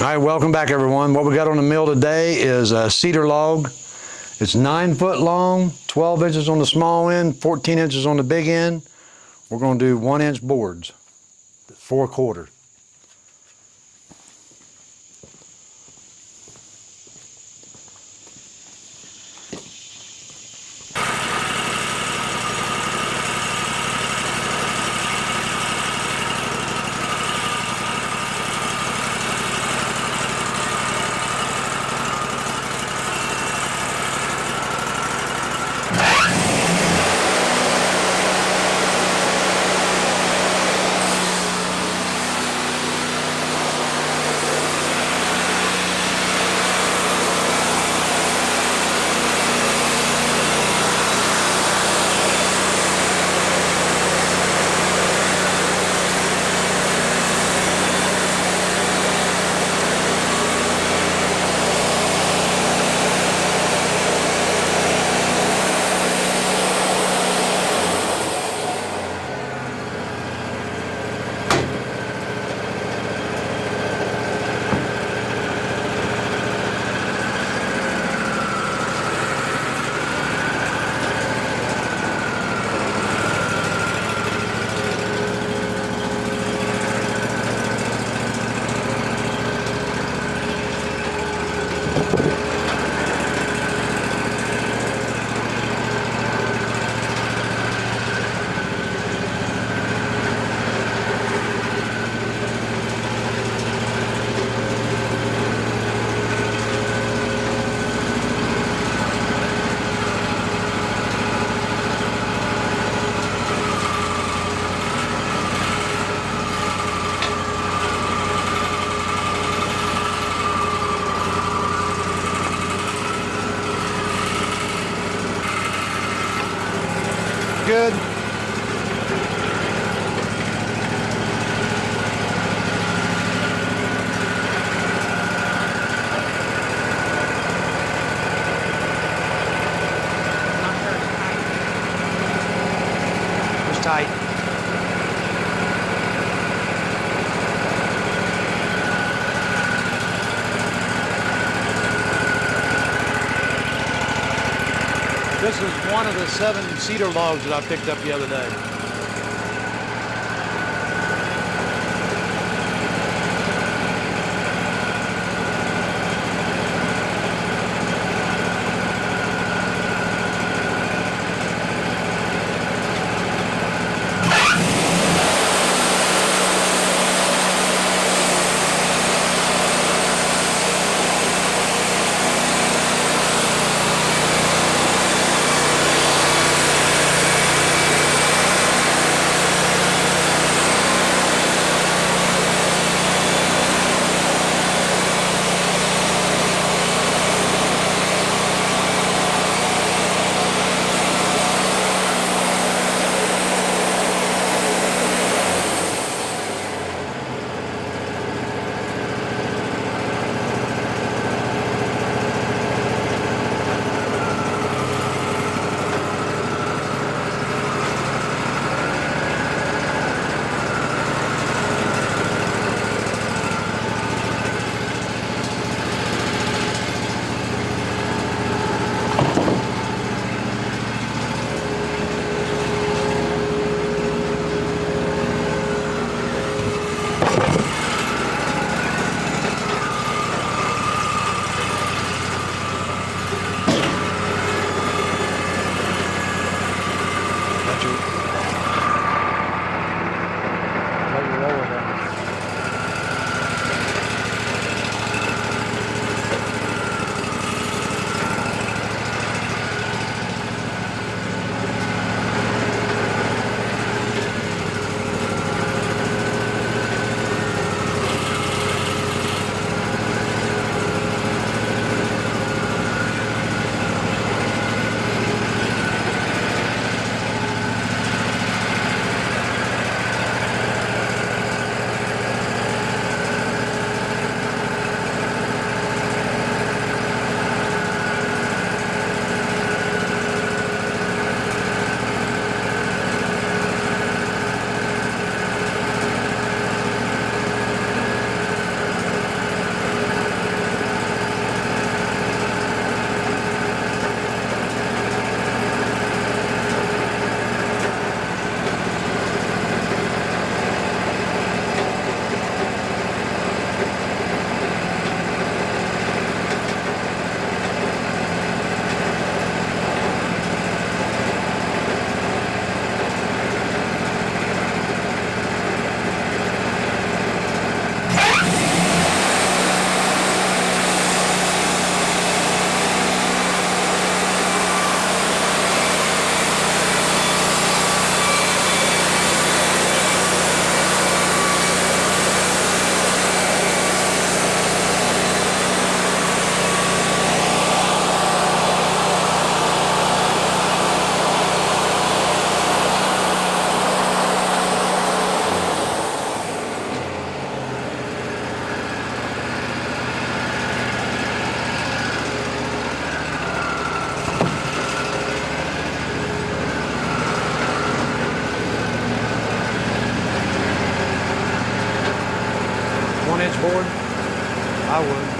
All right, welcome back, everyone. What we got on the mill today is a cedar log. It's 9 foot long, 12 inches on the small end, 14 inches on the big end. We're going to do 1 inch boards, 4/4. Good. It's tight. This is one of the 7 cedar logs that I picked up the other day. 1-inch board? I would.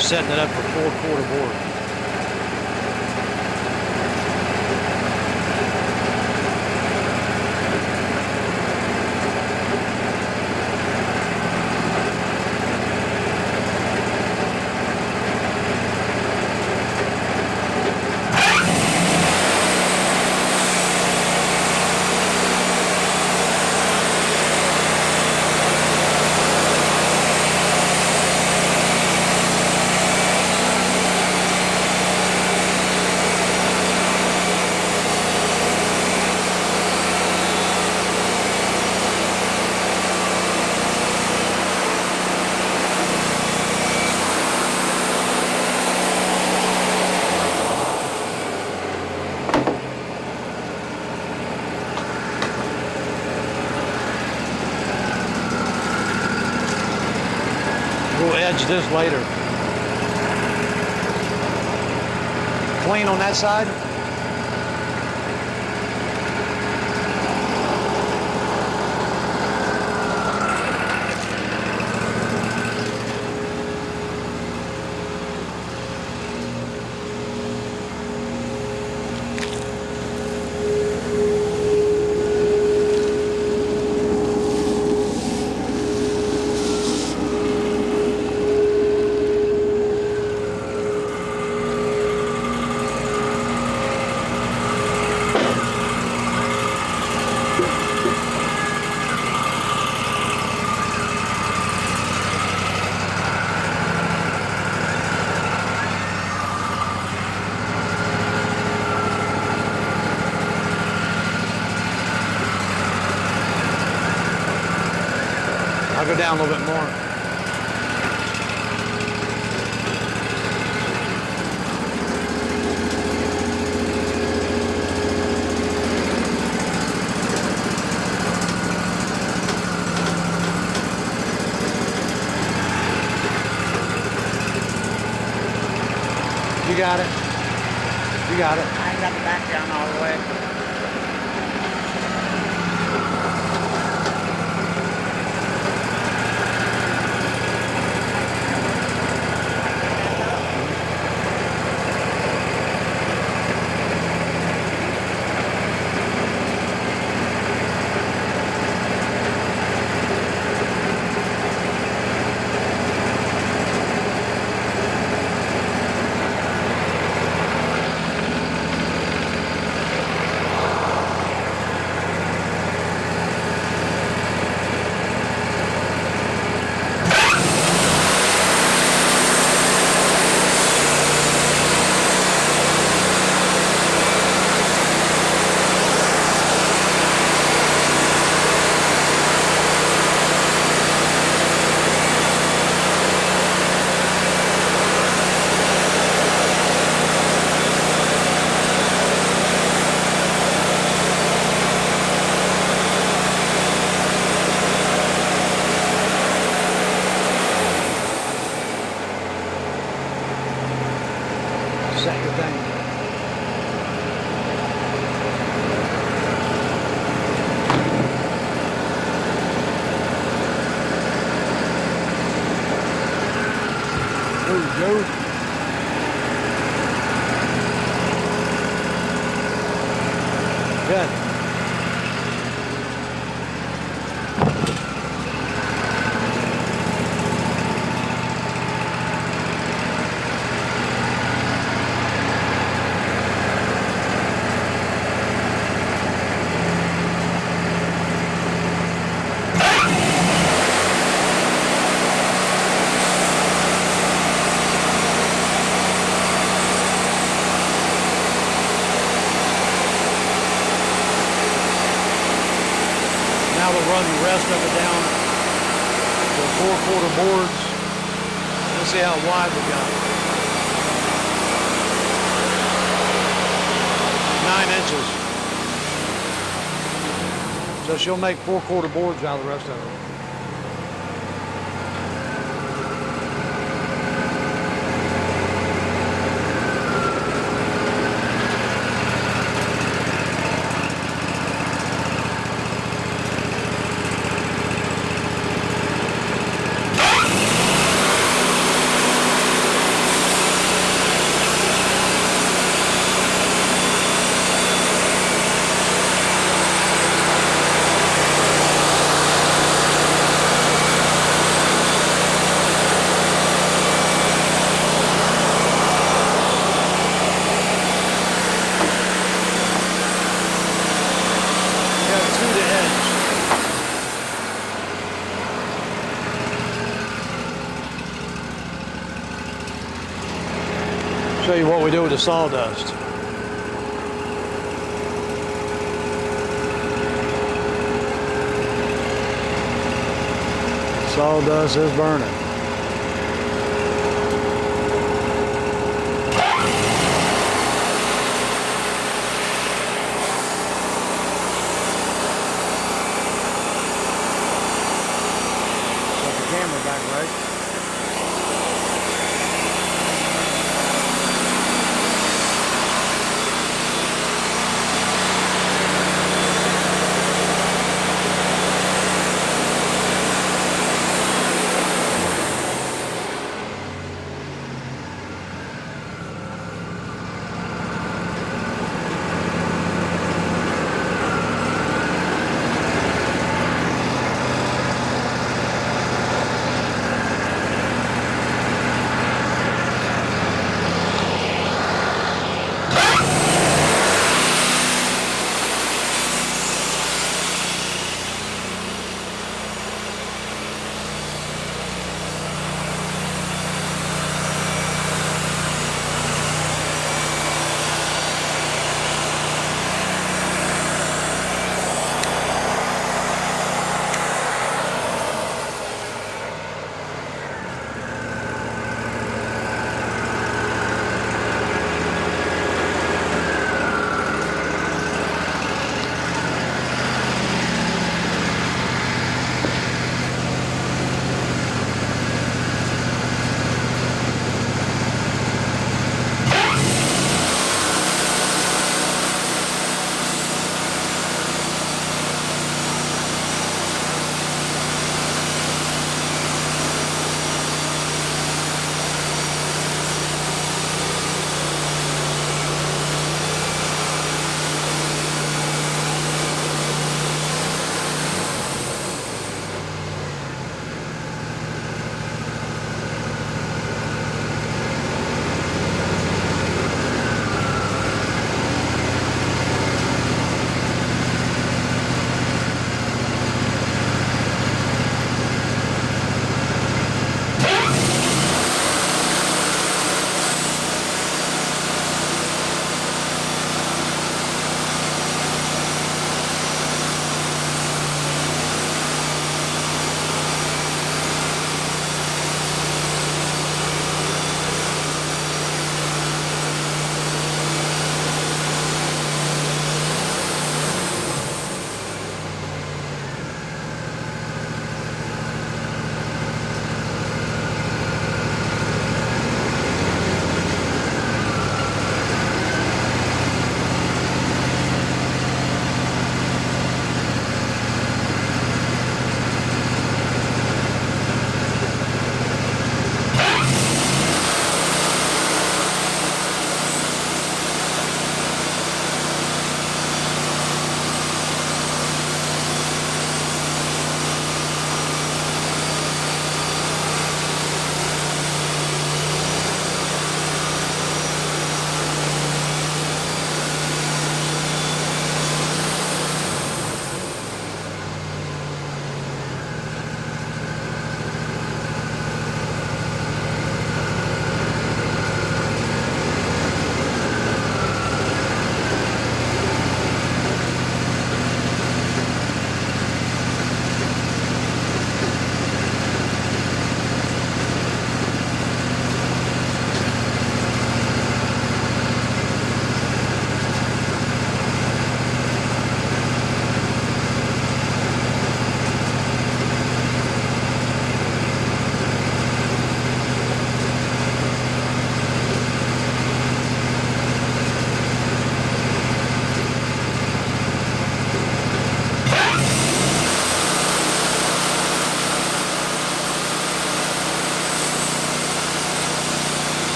Setting it up for 4-quarter board. We'll edge this later. Clean on that side. I'll go down a little bit more. You got it. You got it. I ain't got the back down all the way. Set your thing. There you go. Good. we'll run the rest of it down to 4/4 boards. Let's see how wide we got. 9 inches. So she'll make 4/4 boards out of the rest of it. Show you what we do with the sawdust. Sawdust is burning. Set the camera back right.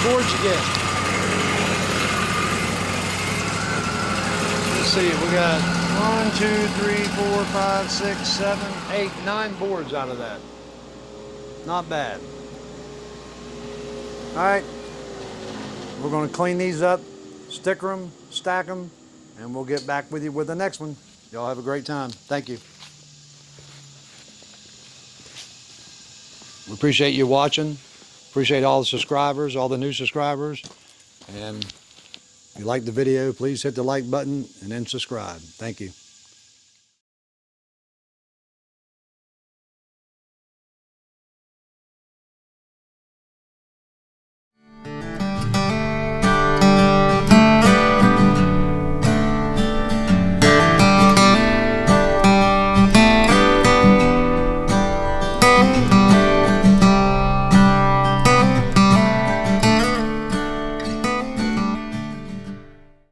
boards you get? Let's see, we got 1, 2, 3, 4, 5, 6, 7, 8, 9 boards out of that. Not bad. All right, we're gonna clean these up, sticker them, stack them, and we'll get back with you with the next one. Y'all have a great time. Thank you. We appreciate you watching. Appreciate all the subscribers, all the new subscribers. And if you like the video, please hit the like button and then subscribe. Thank you.